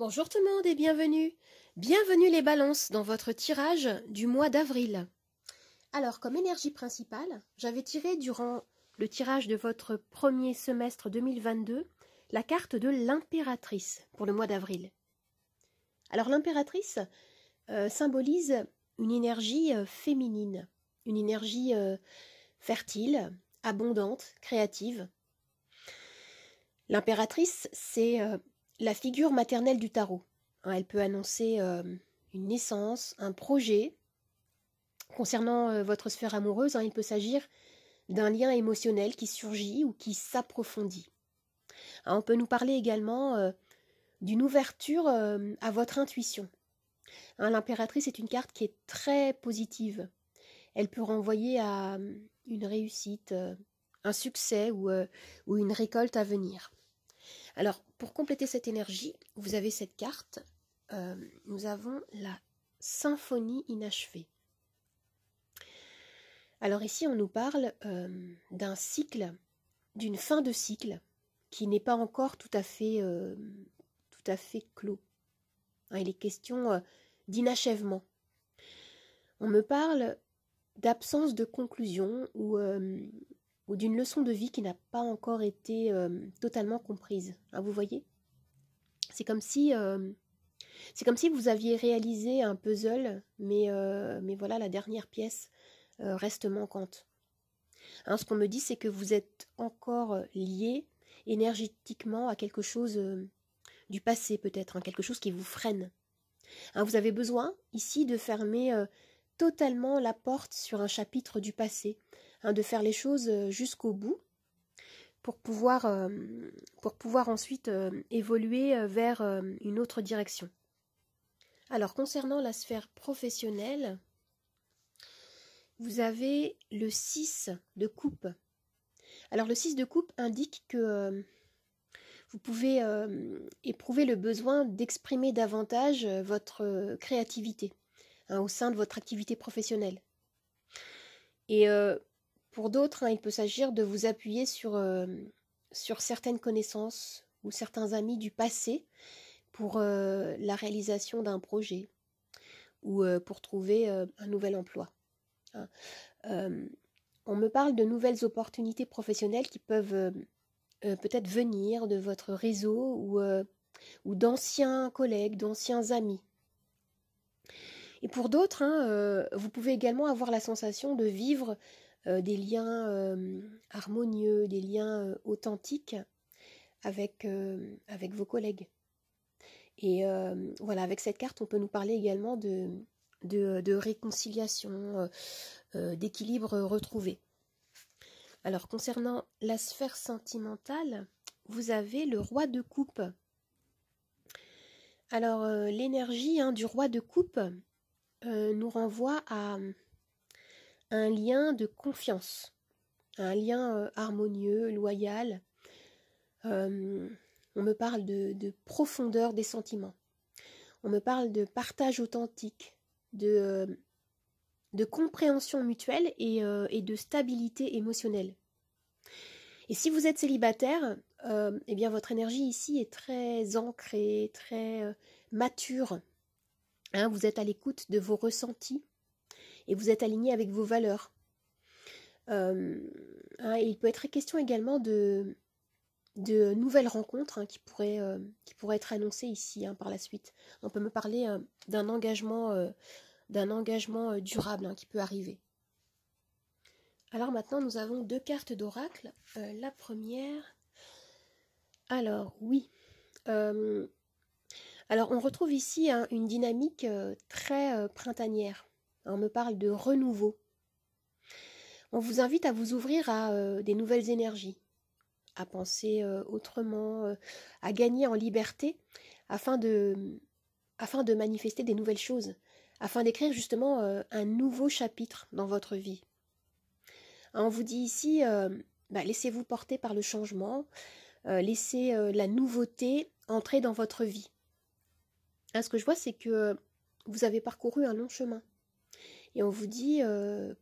Bonjour tout le monde et bienvenue. Bienvenue les balances dans votre tirage du mois d'avril. Alors comme énergie principale, j'avais tiré durant le tirage de votre premier semestre 2022 la carte de l'impératrice pour le mois d'avril. Alors l'impératrice symbolise une énergie féminine, une énergie fertile, abondante, créative. L'impératrice, c'est la figure maternelle du tarot. Elle peut annoncer une naissance, un projet. Concernant votre sphère amoureuse, il peut s'agir d'un lien émotionnel qui surgit ou qui s'approfondit. On peut nous parler également d'une ouverture à votre intuition. L'impératrice est une carte qui est très positive. Elle peut renvoyer à une réussite, un succès ou une récolte à venir. Alors, pour compléter cette énergie, vous avez cette carte. Nous avons la symphonie inachevée. Alors ici, on nous parle d'un cycle, d'une fin de cycle qui n'est pas encore tout à fait clos. Il est question d'inachèvement. On me parle d'absence de conclusion ou d'une leçon de vie qui n'a pas encore été totalement comprise. Vous voyez ? C'est comme si vous aviez réalisé un puzzle, mais voilà, la dernière pièce reste manquante. Ce qu'on me dit, c'est que vous êtes encore lié énergétiquement à quelque chose du passé peut-être, quelque chose qui vous freine. Vous avez besoin ici de fermer totalement la porte sur un chapitre du passé, de faire les choses jusqu'au bout pour pouvoir ensuite évoluer vers une autre direction. Alors, concernant la sphère professionnelle, vous avez le 6 de coupe. Alors, le 6 de coupe indique que vous pouvez éprouver le besoin d'exprimer davantage votre créativité au sein de votre activité professionnelle. Et pour d'autres, il peut s'agir de vous appuyer sur certaines connaissances ou certains amis du passé pour la réalisation d'un projet ou pour trouver un nouvel emploi. On me parle de nouvelles opportunités professionnelles qui peuvent peut-être venir de votre réseau ou d'anciens collègues, d'anciens amis. Et pour d'autres, vous pouvez également avoir la sensation de vivre des liens harmonieux, des liens authentiques avec vos collègues. Et voilà, avec cette carte, on peut nous parler également de réconciliation, d'équilibre retrouvé. Alors, concernant la sphère sentimentale, vous avez le roi de coupe. Alors, l'énergie du roi de coupe nous renvoie à un lien de confiance, un lien harmonieux, loyal. On me parle de profondeur des sentiments. On me parle de partage authentique, de compréhension mutuelle et de stabilité émotionnelle. Et si vous êtes célibataire, eh bien votre énergie ici est très ancrée, très mature. Vous êtes à l'écoute de vos ressentis et vous êtes aligné avec vos valeurs. Il peut être question également de nouvelles rencontres qui pourraient être annoncées ici par la suite. On peut me parler d'un engagement durable qui peut arriver. Alors maintenant, nous avons deux cartes d'oracle. La première... Alors, oui. Alors, on retrouve ici une dynamique très printanière. On me parle de renouveau. On vous invite à vous ouvrir à des nouvelles énergies, à penser autrement, à gagner en liberté afin de manifester des nouvelles choses, afin d'écrire justement un nouveau chapitre dans votre vie. On vous dit ici, laissez-vous porter par le changement, laissez la nouveauté entrer dans votre vie. Ce que je vois, c'est que vous avez parcouru un long chemin. Et on vous dit,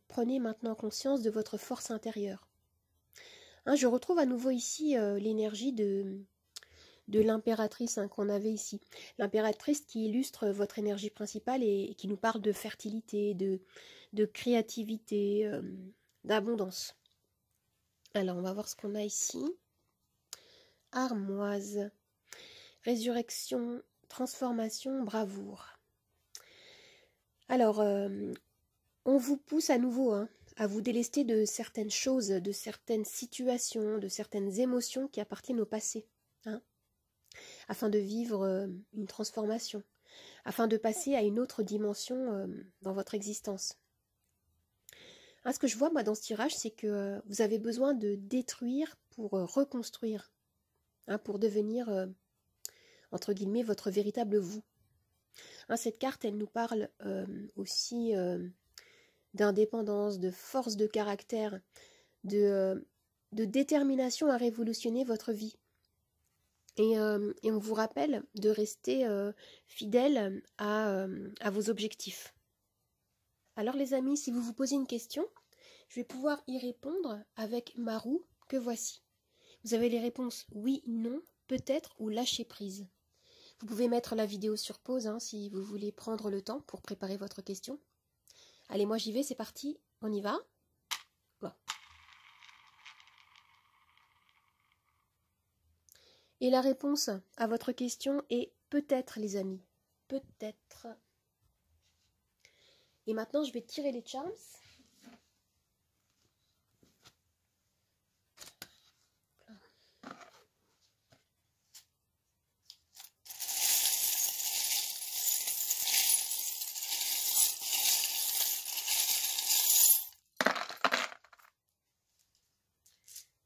prenez maintenant conscience de votre force intérieure. Je retrouve à nouveau ici l'énergie de de l'impératrice qu'on avait ici. L'impératrice qui illustre votre énergie principale et qui nous parle de fertilité, de créativité, d'abondance. Alors, on va voir ce qu'on a ici. Armoise, résurrection, transformation, bravoure. Alors, on vous pousse à nouveau à vous délester de certaines choses, de certaines situations, de certaines émotions qui appartiennent au passé, afin de vivre une transformation, afin de passer à une autre dimension dans votre existence. Ce que je vois moi dans ce tirage, c'est que vous avez besoin de détruire pour reconstruire, pour devenir, entre guillemets, votre véritable vous. Cette carte, elle nous parle aussi d'indépendance, de force de caractère, de détermination à révolutionner votre vie. Et on vous rappelle de rester fidèle à vos objectifs. Alors les amis, si vous vous posez une question, je vais pouvoir y répondre avec ma roue que voici. Vous avez les réponses oui, non, peut-être ou lâcher prise. Vous pouvez mettre la vidéo sur pause si vous voulez prendre le temps pour préparer votre question. Allez, moi j'y vais, c'est parti, on y va. Bon. Et la réponse à votre question est peut-être les amis, peut-être. Et maintenant je vais tirer les charms.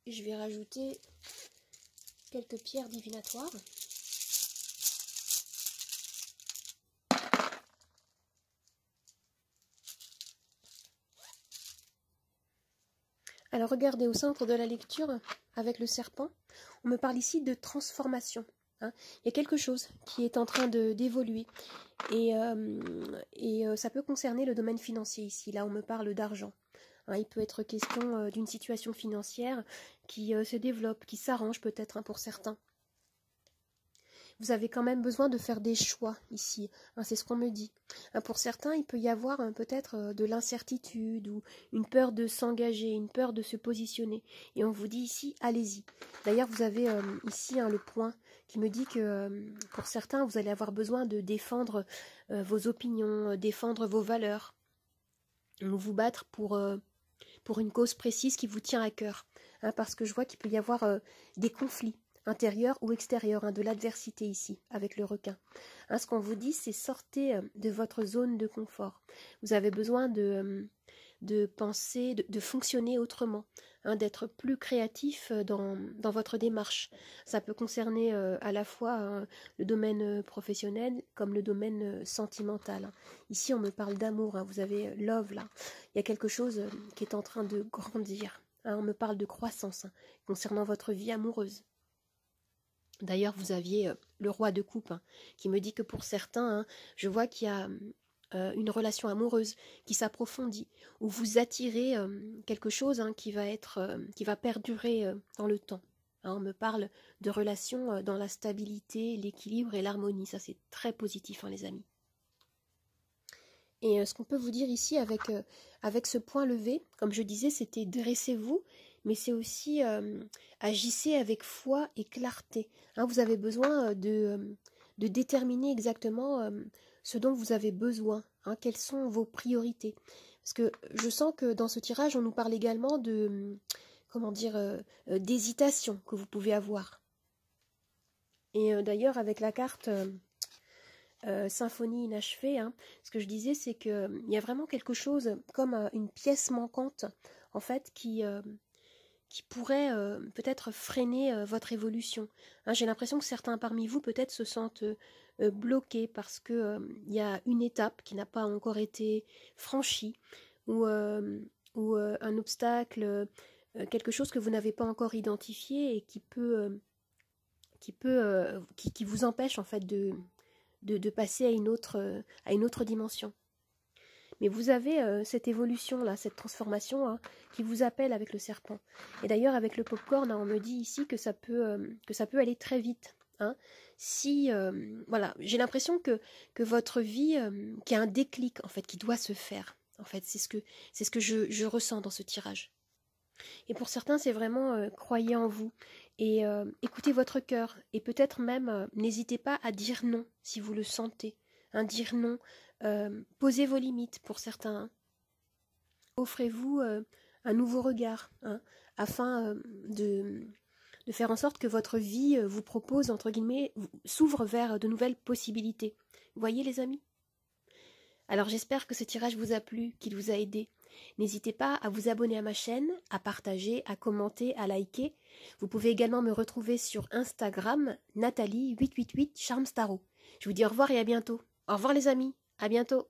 Et je vais rajouter quelques pierres divinatoires. Alors regardez, au centre de la lecture, avec le serpent, on me parle ici de transformation. Il y a quelque chose qui est en train d'évoluer. Et ça peut concerner le domaine financier ici. Là, on me parle d'argent. Il peut être question d'une situation financière qui se développe, qui s'arrange peut-être pour certains. Vous avez quand même besoin de faire des choix ici, c'est ce qu'on me dit. Pour certains, il peut y avoir peut-être de l'incertitude ou une peur de s'engager, une peur de se positionner. Et on vous dit ici, allez-y. D'ailleurs, vous avez ici le point qui me dit que pour certains, vous allez avoir besoin de défendre vos opinions, défendre vos valeurs, vous battre pour une cause précise qui vous tient à cœur. Parce que je vois qu'il peut y avoir des conflits intérieurs ou extérieurs, de l'adversité ici, avec le requin. Ce qu'on vous dit, c'est sortez de votre zone de confort. Vous avez besoin de penser, de fonctionner autrement, d'être plus créatif dans votre démarche. Ça peut concerner à la fois le domaine professionnel comme le domaine sentimental. Ici, on me parle d'amour, vous avez love là. Il y a quelque chose qui est en train de grandir. On me parle de croissance concernant votre vie amoureuse. D'ailleurs, vous aviez le roi de coupe qui me dit que pour certains, je vois qu'il y a une relation amoureuse qui s'approfondit, où vous attirez quelque chose qui va perdurer dans le temps. On me parle de relations dans la stabilité, l'équilibre et l'harmonie. Ça, c'est très positif, les amis. Et ce qu'on peut vous dire ici avec ce point levé, comme je disais, c'était dressez-vous, mais c'est aussi agissez avec foi et clarté. Vous avez besoin de déterminer exactement ce dont vous avez besoin, quelles sont vos priorités. Parce que je sens que dans ce tirage, on nous parle également de, d'hésitation que vous pouvez avoir. Et d'ailleurs, avec la carte symphonie inachevée, ce que je disais, c'est qu'il y a vraiment quelque chose comme une pièce manquante, en fait, qui pourrait peut-être freiner votre évolution. J'ai l'impression que certains parmi vous peut-être se sentent bloqués parce que y a une étape qui n'a pas encore été franchie ou un obstacle, quelque chose que vous n'avez pas encore identifié et qui vous empêche en fait de passer à une autre dimension. Mais vous avez cette évolution-là, cette transformation qui vous appelle avec le serpent. Et d'ailleurs, avec le popcorn, on me dit ici que ça peut aller très vite. Hein. Si, voilà, j'ai l'impression que votre vie, qu'il y a un déclic, en fait, qui doit se faire. En fait, c'est ce que je ressens dans ce tirage. Et pour certains, c'est vraiment croyez en vous et écoutez votre cœur. Et peut-être même, n'hésitez pas à dire non si vous le sentez. Hein, dire non. Posez vos limites pour certains. Hein. Offrez-vous un nouveau regard, hein, afin de faire en sorte que votre vie vous propose, entre guillemets, s'ouvre vers de nouvelles possibilités. Vous voyez les amis? Alors j'espère que ce tirage vous a plu, qu'il vous a aidé. N'hésitez pas à vous abonner à ma chaîne, à partager, à commenter, à liker. Vous pouvez également me retrouver sur Instagram, Nathalie888 Charmstaro. Je vous dis au revoir et à bientôt. Au revoir les amis, à bientôt.